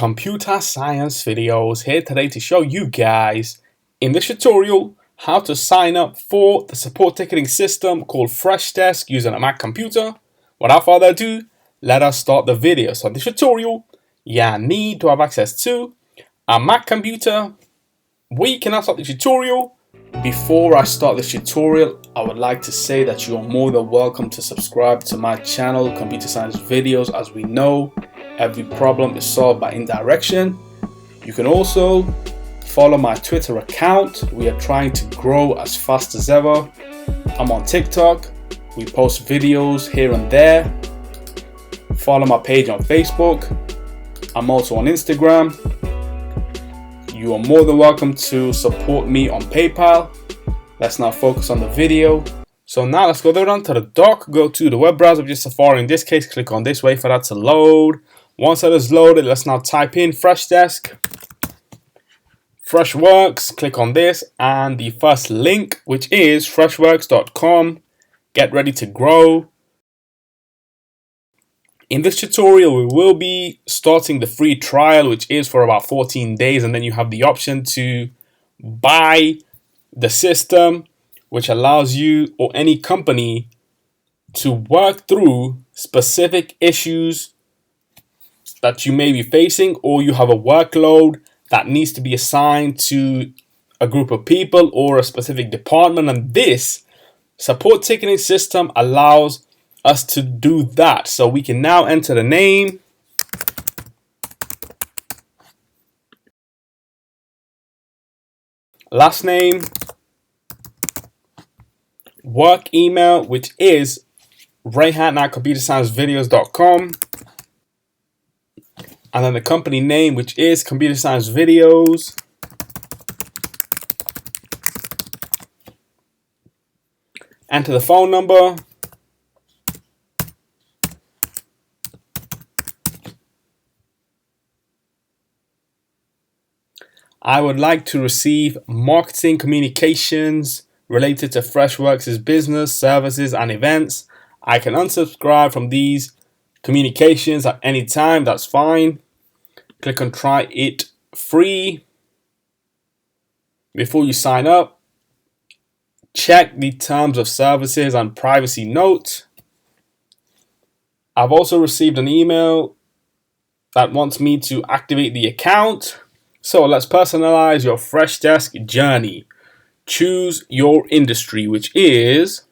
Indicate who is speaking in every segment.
Speaker 1: Computer Science Videos here today to show you guys in this tutorial how to sign up for the support ticketing system called Freshdesk using a Mac computer. Without further ado, let us start the video. So in this tutorial, you need to have access to a Mac computer. We can now start the tutorial. Before I start this tutorial, I would like to say that you are more than welcome to subscribe to my channel, Computer Science Videos. As we know, every problem is solved by indirection. You can also follow my Twitter account. We are trying to grow as fast as ever. I'm on TikTok. We post videos here and there. Follow my page on Facebook. I'm also on Instagram. You are more than welcome to support me on PayPal. Let's now focus on the video. So now let's go down to the dock, go to the web browser, which is Safari in this case, click on this, wait for that to load. Once that is loaded, let's now type in Freshdesk, Freshworks, click on this, and the first link, which is freshworks.com. Get ready to grow. In this tutorial, we will be starting the free trial, which is for about 14 days, and then you have the option to buy the system, which allows you or any company to work through specific issues that you may be facing, or you have a workload that needs to be assigned to a group of people or a specific department, and this support ticketing system allows us to do that. So we can now enter the name, last name, work email, which is rayhan@computersciencevideos.com, and then the company name, which is Computer Science Videos. Enter the phone number. I would like to receive marketing communications related to Freshworks' business, services, and events. I can unsubscribe from these communications at any time. That's fine. Click on try it free. Before you sign up, check the terms of services and privacy note. I've also received an email that wants me to activate the account. So let's personalize your Freshdesk journey. Choose your industry, which is,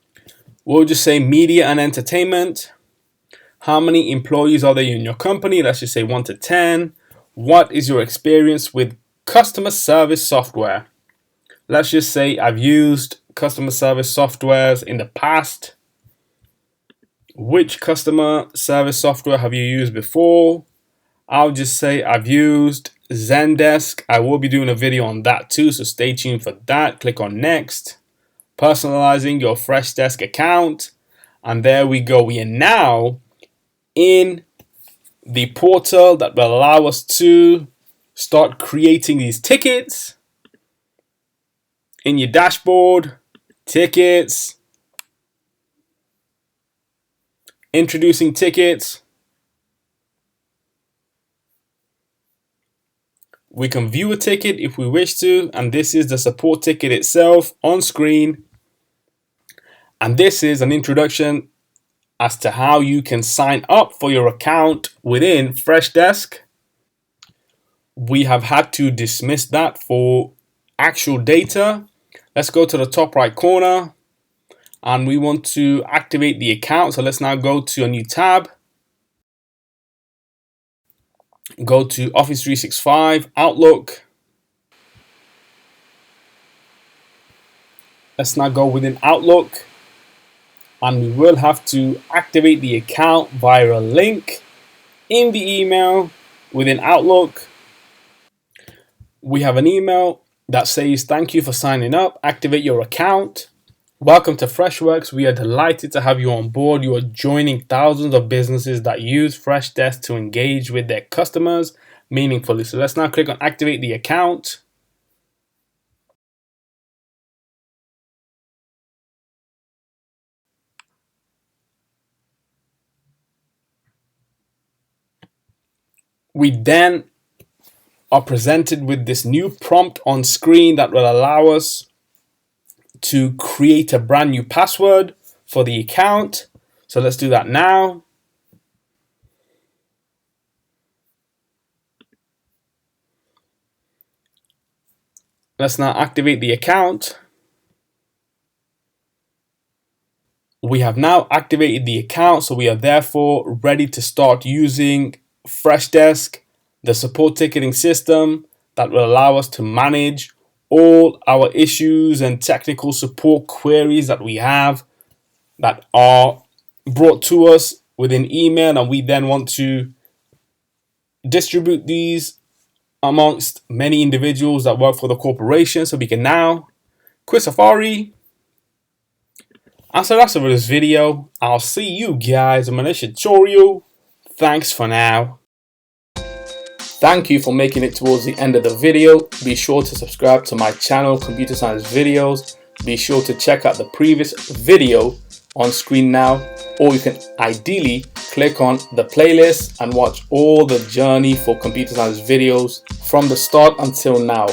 Speaker 1: we'll just say media and entertainment. How many employees are there in your company? Let's just say 1 to 10. What is your experience with customer service software? Let's just say I've used customer service softwares in the past. Which customer service software have you used before? I'll just say I've used Zendesk. I will be doing a video on that too, so stay tuned for that. Click on next. Personalizing your Freshdesk account. And there we go. We are now in the portal that will allow us to start creating these tickets. In your dashboard, tickets, introducing tickets. We can view a ticket if we wish to, and this is the support ticket itself on screen. And this is an introduction as to how you can sign up for your account within Freshdesk. We have had to dismiss that for actual data. Let's go to the top right corner, and we want to activate the account. So let's now go to a new tab. Go to Office 365, Outlook. Let's now go within Outlook, and we will have to activate the account via a link in the email within Outlook. We have an email that says, thank you for signing up. Activate your account. Welcome to Freshworks. We are delighted to have you on board. You are joining thousands of businesses that use Freshdesk to engage with their customers meaningfully. So let's now click on activate the account. We then are presented with this new prompt on screen that will allow us to create a brand new password for the account. So let's do that now. Let's now activate the account. We have now activated the account, so we are therefore ready to start using Freshdesk, the support ticketing system that will allow us to manage all our issues and technical support queries that we have that are brought to us within email, and we then want to distribute these amongst many individuals that work for the corporation. So we can now quit Safari. And so that's it for this video. I'll see you guys in my next tutorial. Thanks for now. Thank you for making it towards the end of the video. Be sure to subscribe to my channel, Computer Science Videos. Be sure to check out the previous video on screen now, or you can ideally click on the playlist and watch all the journey for Computer Science Videos from the start until now.